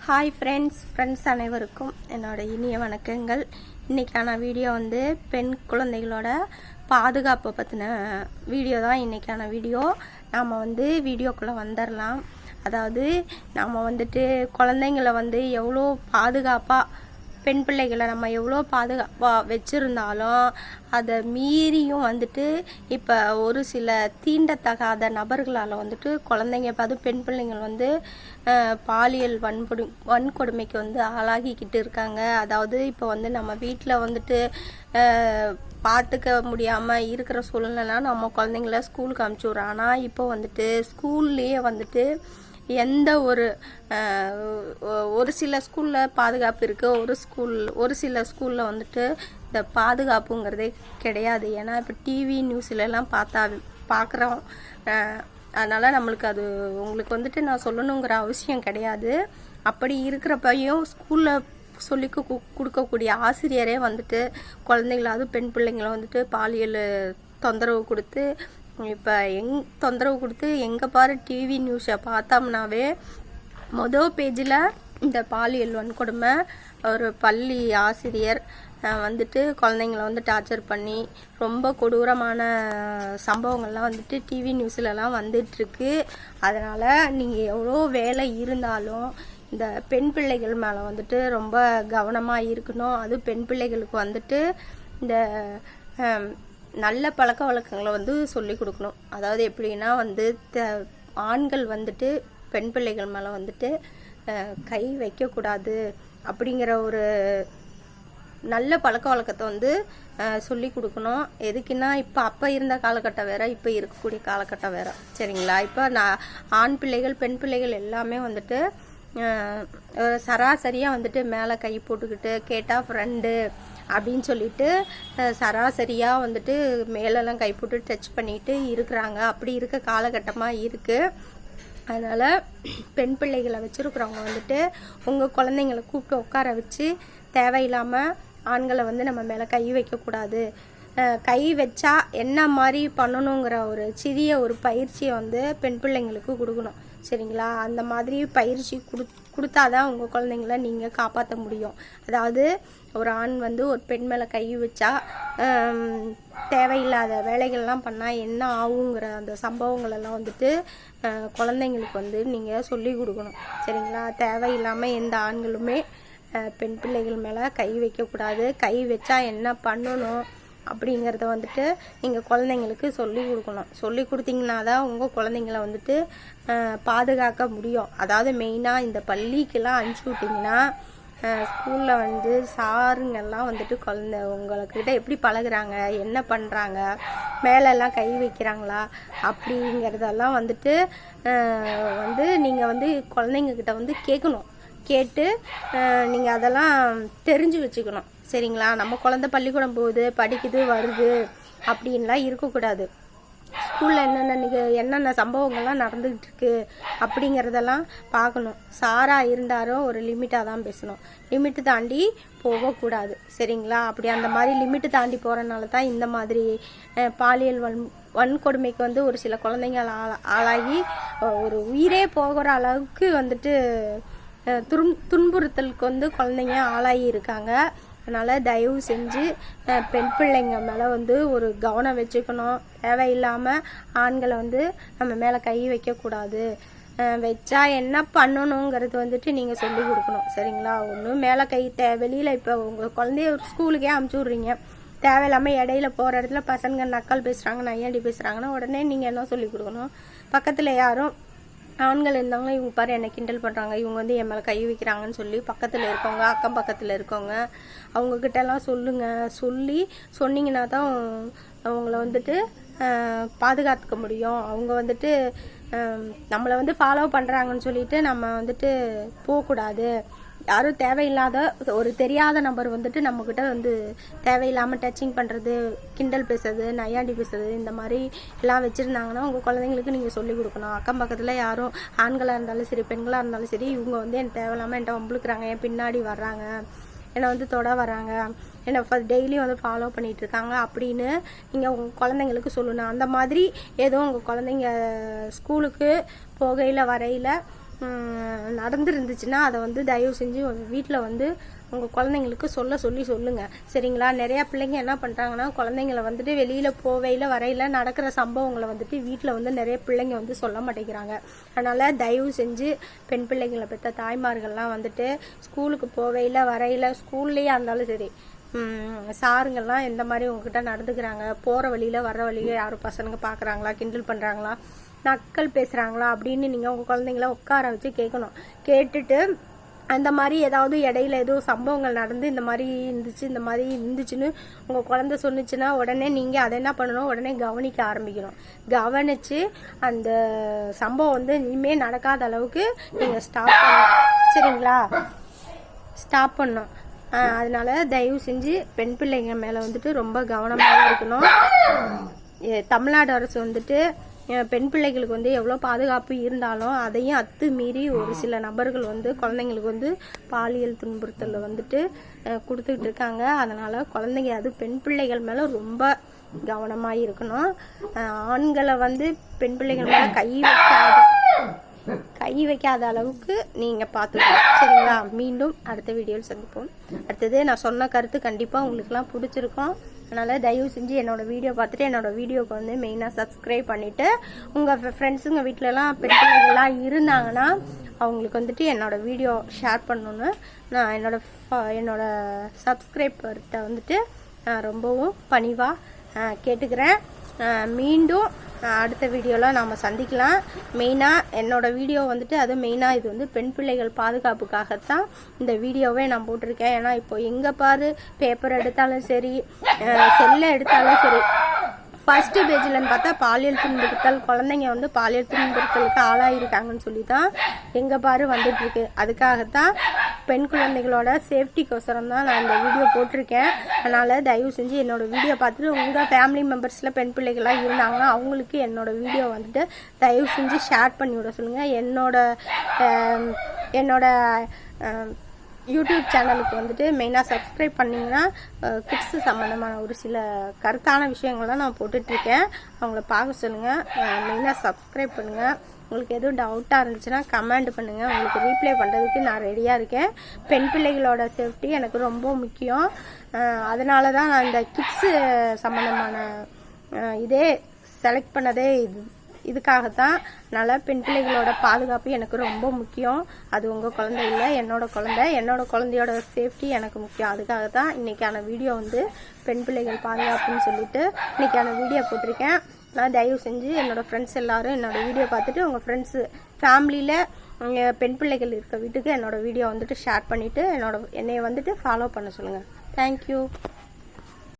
Hi friends அனைவருக்கும் என்னோட இனிய வணக்கங்கள். இன்றைக்கான வீடியோ வந்து பெண் குழந்தைகளோட பாதுகாப்பை பற்றின வீடியோ தான் இன்றைக்கான வீடியோ. நாம் வந்து வீடியோக்குள்ளே வந்துடலாம். அதாவது நாம் வந்துட்டு குழந்தைங்களை வந்து எவ்வளோ பாதுகாப்பாக, பெண் பிள்ளைகளை நம்ம எவ்வளோ பாதுகாப்பாக வச்சுருந்தாலும் அதை மீறியும் வந்துட்டு இப்போ ஒரு சில தீண்டத்தகாத நபர்களால் வந்துட்டு குழந்தைங்க, அதுவும் பெண் பிள்ளைங்கள் வந்து பாலியல் வன்கொடுமைக்கு வந்து ஆளாகிக்கிட்டு இருக்காங்க. அதாவது இப்போ வந்து நம்ம வீட்டில் வந்துட்டு பார்த்துக்க முடியாமல் இருக்கிற சூழ்நிலைனா நம்ம குழந்தைங்கள ஸ்கூலுக்கு அனுப்பிச்சி விட்றோம். ஆனால் இப்போ வந்துட்டு ஸ்கூல்லையே வந்துட்டு எந்த ஒரு சில ஸ்கூலில் பாதுகாப்பு இருக்குது, ஒரு சில ஸ்கூலில் வந்துட்டு இந்த பாதுகாப்புங்கிறதே கிடையாது. ஏன்னா இப்போ டிவி நியூஸ்லலாம் பார்க்குறோம். அதனால் நம்மளுக்கு அது உங்களுக்கு வந்துட்டு நான் சொல்லணுங்கிற அவசியம் கிடையாது. அப்படி இருக்கிறப்பையும் ஸ்கூலில் சொல்லி கொடுக்கக்கூடிய ஆசிரியரே வந்துட்டு குழந்தைங்களாவது பெண் பிள்ளைங்களை வந்துட்டு பாலியல் தொந்தரவு கொடுத்து, இப்போ தொந்தரவு கொடுத்து எங்கே பாரு டிவி நியூஸை பார்த்தோம்னாவே மொதல் பேஜில் இந்த பாலியல் வன்கொடுமை, ஒரு பள்ளி ஆசிரியர் வந்துட்டு குழந்தைங்கள வந்து டார்ச்சர் பண்ணி ரொம்ப கொடூரமான சம்பவங்கள்லாம் வந்துட்டு டிவி நியூஸ்லலாம் வந்துட்டுருக்கு. அதனால் நீங்கள் எவ்வளோ வேலை இருந்தாலும் இந்த பெண் பிள்ளைகள் மேலே வந்துட்டு ரொம்ப கவனமாக இருக்கணும். அதுவும் பெண் பிள்ளைகளுக்கு வந்துட்டு இந்த நல்ல பழக்க வழக்கங்களை வந்து சொல்லி கொடுக்கணும். அதாவது எப்படின்னா வந்து ஆண்கள் வந்துட்டு பெண் பிள்ளைகள் மேலே வந்துட்டு கை வைக்கக்கூடாது அப்படிங்கிற ஒரு நல்ல பழக்க வழக்கத்தை வந்து சொல்லி கொடுக்கணும். எதுக்குன்னா இப்போ அப்போ இருந்த காலகட்டம் வேறு, இப்போ இருக்கக்கூடிய காலகட்டம் வேறு, சரிங்களா? இப்போ ஆண் பிள்ளைகள் பெண் பிள்ளைகள் எல்லாமே வந்துட்டு சராசரியாக வந்துட்டு மேலே கை போட்டுக்கிட்டு கேட்டால் ஃப்ரெண்டு அப்படின்னு சொல்லிட்டு சராசரியாக வந்துட்டு மேலெல்லாம் கை போட்டு டச் பண்ணிட்டு இருக்கிறாங்க. அப்படி இருக்க காலகட்டமாக இருக்குது. அதனால் பெண் பிள்ளைகளை வச்சுருக்குறவங்க வந்துட்டு உங்கள் குழந்தைங்களை கூப்பிட்டு உட்கார வச்சு தேவையில்லாமல் ஆண்களை வந்து நம்ம மேலே கை வைக்கக்கூடாது, கை வச்சா என்ன மாதிரி பண்ணணுங்கிற ஒரு சிறிய ஒரு பயிற்சியை வந்து பெண் பிள்ளைங்களுக்கு கொடுக்கணும், சரிங்களா? அந்த மாதிரி பயிற்சி கொடுத்தாதான் உங்கள் குழந்தைங்கள நீங்கள் காப்பாற்ற முடியும். அதாவது ஒரு ஆண் வந்து ஒரு பெண் மேலே கை வச்சா தேவையில்லாத வேலைகள்லாம் பண்ணால் என்ன ஆகுங்கிற அந்த சம்பவங்களெல்லாம் வந்துட்டு குழந்தைங்களுக்கு வந்து நீங்கள் சொல்லி கொடுக்கணும், சரிங்களா? தேவையில்லாமல் எந்த ஆண்களுமே பெண் பிள்ளைகள் மேலே கை வைக்கக்கூடாது, கை வச்சா என்ன பண்ணணும் அப்படிங்கிறத வந்துட்டு நீங்கள் குழந்தைங்களுக்கு சொல்லி கொடுக்கணும். சொல்லி கொடுத்தீங்கன்னா தான் உங்கள் குழந்தைங்கள வந்துட்டு பாதுகாக்க முடியும். அதாவது மெயினாக இந்த பள்ளிக்கெல்லாம் அனுப்பிச்சி விட்டிங்கன்னா ஸ்கூலில் வந்து சாருங்கெல்லாம் வந்துட்டு உங்கள்கிட்ட எப்படி பழகுறாங்க, என்ன பண்ணுறாங்க, மேலெல்லாம் கை வைக்கிறாங்களா அப்படிங்கிறதெல்லாம் வந்துட்டு வந்து நீங்கள் வந்து குழந்தைங்கக்கிட்ட வந்து கேட்கணும். கேட்டு நீங்கள் அதெல்லாம் தெரிஞ்சு வச்சுக்கணும், சரிங்களா? நம்ம குழந்தை பள்ளிக்கூடம் போகுது, படிக்குது, வருது அப்படின்லாம் இருக்கக்கூடாது. ஸ்கூலில் என்னென்ன சம்பவங்கள்லாம் நடந்துகிட்டு இருக்கு அப்படிங்கிறதெல்லாம் பார்க்கணும். சாராக இருந்தாலும் ஒரு லிமிட்டாக தான் பேசணும், லிமிட்டு தாண்டி போகக்கூடாது, சரிங்களா? அப்படி அந்த மாதிரி லிமிட்டு தாண்டி போகிறனால தான் இந்த மாதிரி பாலியல் வன்கொடுமைக்கு வந்து ஒரு சில குழந்தைங்க ஆளாகி ஒரு உயிரே போகிற அளவுக்கு வந்துட்டு துன்புறுத்தலுக்கு வந்து குழந்தைங்க ஆளாகி இருக்காங்க. அதனால் தயவு செஞ்சு பெண் பிள்ளைங்க மேலே வந்து ஒரு கவனம் வச்சுக்கணும். தேவையில்லாமல் ஆண்களை வந்து நம்ம மேலே கை வைக்கக்கூடாது, வச்சா என்ன பண்ணணுங்கிறது வந்துட்டு நீங்கள் சொல்லி கொடுக்கணும், சரிங்களா? ஒன்றும் மேலே கை வெளியில் இப்போ உங்கள் குழந்தைய ஒரு ஸ்கூலுக்கே அனுப்பிச்சி விட்றீங்க, தேவையில்லாமல் இடையில போகிற இடத்துல பசங்க நக்கல் பேசுகிறாங்க, நையாண்டி பேசுகிறாங்கன்னா உடனே நீங்கள் என்ன சொல்லி கொடுக்கணும்? பக்கத்தில் யாரும் ஆண்கள் இருந்தாங்க, இவங்க பாரு என்னை கிண்டல் பண்ணுறாங்க, இவங்க வந்து என் மேலே கை வைக்கிறாங்கன்னு சொல்லி பக்கத்தில் இருக்கவங்க, அக்கம் பக்கத்தில் இருக்கவங்க அவங்கக்கிட்டலாம் சொன்னீங்கன்னா தான் அவங்கள வந்துட்டு பாதுகாத்துக்க முடியும். அவங்க வந்துட்டு நம்மளை வந்து ஃபாலோ பண்ணுறாங்கன்னு சொல்லிட்டு நம்ம வந்துட்டு போகக்கூடாது. யாரும் தேவையில்லாத ஒரு தெரியாத நபர் வந்துட்டு நம்மக்கிட்ட வந்து தேவையில்லாமல் டச்சிங் பண்ணுறது, கிண்டல் பேசுறது, நையாண்டி பேசுறது இந்த மாதிரி எல்லாம் வச்சுருந்தாங்கன்னா உங்கள் குழந்தைங்களுக்கு நீங்கள் சொல்லிக் கொடுக்கணும். அக்கம் பக்கத்தில் யாரும் ஆண்களாக இருந்தாலும் சரி, பெண்களாக இருந்தாலும் சரி, இவங்க வந்து என் தேவையில்லாமல் என்கிட்ட வம்புழுக்கிறாங்க, என் பின்னாடி வர்றாங்க, என்னை வந்து தொட வராங்க, என்னை டெய்லியும் வந்து ஃபாலோ பண்ணிகிட்டு இருக்காங்க அப்படின்னு நீங்கள் உங்கள் குழந்தைங்களுக்கு சொல்லணும். அந்த மாதிரி ஏதோ உங்கள் குழந்தைங்க ஸ்கூலுக்கு போகையில் வரையில் நடந்துருந்துச்சுன்னா அதை வந்து தயவு செஞ்சு வீட்டில் வந்து உங்கள் குழந்தைங்களுக்கு சொல்லுங்கள் சரிங்களா. நிறையா பிள்ளைங்க என்ன பண்ணுறாங்கன்னா குழந்தைங்கள வந்துட்டு வெளியில் போவையில் வரையில் நடக்கிற சம்பவங்களை வந்துட்டு வீட்டில் வந்து நிறைய பிள்ளைங்க வந்து சொல்ல மாட்டேங்கிறாங்க. அதனால் தயவு செஞ்சு பெண் பிள்ளைங்களை பெற்ற தாய்மார்கள்லாம் வந்துட்டு ஸ்கூலுக்கு போவையில் வரையில் ஸ்கூல்லேயே இருந்தாலும் சரி சாருங்கள்லாம் எந்த மாதிரி உங்ககிட்ட நடந்துக்கிறாங்க, போகிற வழியில் வர்ற வழியில் யாரும் பசங்க பார்க்குறாங்களா, கிண்டல் பண்ணுறாங்களா, நக்கல் பேசுகிறாங்களா அப்படின்னு நீங்கள் உங்கள் குழந்தைங்கள உட்கார வச்சு கேட்கணும். கேட்டுட்டு அந்த மாதிரி ஏதாவது இடையில ஏதோ சம்பவங்கள் நடந்து இந்த மாதிரி இருந்துச்சுன்னு உங்கள் குழந்தை சொன்னிச்சுன்னா உடனே நீங்கள் அதை என்ன பண்ணணும், உடனே கவனிக்க ஆரம்பிக்கணும். கவனித்து அந்த சம்பவம் வந்து இனிமேல் நடக்காத அளவுக்கு நீங்கள் ஸ்டாப் பண்ணணும் சரிங்களா. ஸ்டாப் பண்ணணும். அதனால தயவு செஞ்சு பெண் பிள்ளைங்க மேலே வந்துட்டு ரொம்ப கவனமாக இருக்கணும். தமிழ்நாடு அரசு வந்துட்டு பெண் பிள்ளைகளுக்கு வந்து எவ்வளோ பாதுகாப்பு இருந்தாலும் அதையும் அத்துமீறி ஒரு சில நபர்கள் வந்து குழந்தைங்களுக்கு வந்து பாலியல் துன்புறுத்தல் வந்துட்டு கொடுத்துக்கிட்டு இருக்காங்க. அதனால் குழந்தைங்க அது பெண் பிள்ளைகள் மேலே ரொம்ப கவனமாக இருக்கணும். ஆண்களை வந்து பெண் பிள்ளைகள் மேலே கை வைக்காத அளவுக்கு நீங்கள் பார்த்துக்கணும் சரிங்களா. மீண்டும் அடுத்த வீடியோவில் சந்திப்போம். அடுத்தது நான் சொன்ன கருத்து கண்டிப்பாக உங்களுக்குலாம் பிடிச்சிருக்கும். அதனால் தயவு செஞ்சு என்னோடய வீடியோ பார்த்துட்டு என்னோடய வீடியோவுக்கு வந்து மெயினாக சப்ஸ்கிரைப் பண்ணிவிட்டு உங்கள் ஃப்ரெண்ட்ஸுங்க வீட்டிலலாம் பெண் பிள்ளைகள்லாம் இருந்தாங்கன்னா அவங்களுக்கு வந்துட்டு என்னோடய வீடியோ ஷேர் பண்ணணுன்னு நான் என்னோட சப்ஸ்கிரைபர்கிட்ட வந்துட்டு ரொம்பவும் பணிவாக கேட்டுக்கிறேன். மீண்டும் அடுத்த வீடியோவில் நாம் சந்திக்கலாம். மெயினாக என்னோடய வீடியோ வந்துட்டு அது மெயினாக இது வந்து பெண் பிள்ளைகள் பாதுகாப்புக்காகத்தான் இந்த வீடியோவே நான் போட்டிருக்கேன். ஏன்னா இப்போ எங்கே பாரு பேப்பர் எடுத்தாலும் சரி செல்லை எடுத்தாலும் சரி ஃபர்ஸ்ட் பேஜில்னு பார்த்தா பாலியல் துன்புறுத்தல், குழந்தைங்க வந்து பாலியல் துன்புறுத்தலுக்கு ஆளாயிருக்காங்கன்னு சொல்லி தான் எங்கே பாரு வந்துட்டுருக்கு. அதுக்காகத்தான் பெண் குழந்தைகளோட சேஃப்டிக்கோசரம் தான் நான் இந்த வீடியோ போட்டிருக்கேன். அதனால் தயவு செஞ்சு என்னோடய வீடியோ பார்த்துட்டு உங்கள் ஃபேமிலி மெம்பர்ஸில் பெண் பிள்ளைகள்லாம் இருந்தாங்கன்னா அவங்களுக்கு என்னோடய வீடியோ வந்துட்டு தயவு செஞ்சு ஷேர் பண்ணி விட சொல்லுங்கள். என்னோட யூடியூப் சேனலுக்கு வந்துட்டு மெயினாக சப்ஸ்கிரைப் பண்ணிங்கன்னா கிட்ஸு சம்மந்தமான ஒரு சில கருத்தான விஷயங்கள்லாம் நான் போட்டுட்ருக்கேன். அவங்கள பார்க்க சொல்லுங்கள். மெயினாக சப்ஸ்கிரைப் பண்ணுங்கள். உங்களுக்கு எதுவும் டவுட்டாக இருந்துச்சுன்னா கமெண்ட் பண்ணுங்கள். உங்களுக்கு ரீப்ளை பண்ணுறதுக்கு நான் ரெடியாக இருக்கேன். பெண் பிள்ளைகளோட சேஃப்டி எனக்கு ரொம்ப முக்கியம். அதனால தான் நான் இந்த கிட்ஸு சம்மந்தமான இதே செலக்ட் பண்ணதே இதுக்காகத்தான். அதனால் பெண் பிள்ளைகளோட பாதுகாப்பு எனக்கு ரொம்ப முக்கியம். அது உங்கள் குழந்தை இல்லை, என்னோட குழந்தையோட சேஃப்டி எனக்கு முக்கியம். அதுக்காக தான் இன்றைக்கான வீடியோ வந்து பெண் பிள்ளைகள் பாதுகாப்புன்னு சொல்லிட்டு இன்றைக்கான வீடியோ போட்டிருக்கேன். நான் தயவு செஞ்சு என்னோடய ஃப்ரெண்ட்ஸ் எல்லோரும் என்னோடய வீடியோ பார்த்துட்டு உங்கள் ஃப்ரெண்ட்ஸு ஃபேமிலியில் பெண் பிள்ளைகள் இருக்க வீட்டுக்கு என்னோடய வீடியோ வந்துட்டு ஷேர் பண்ணிவிட்டு என்னையை வந்துட்டு ஃபாலோ பண்ண சொல்லுங்கள். தேங்க்யூ.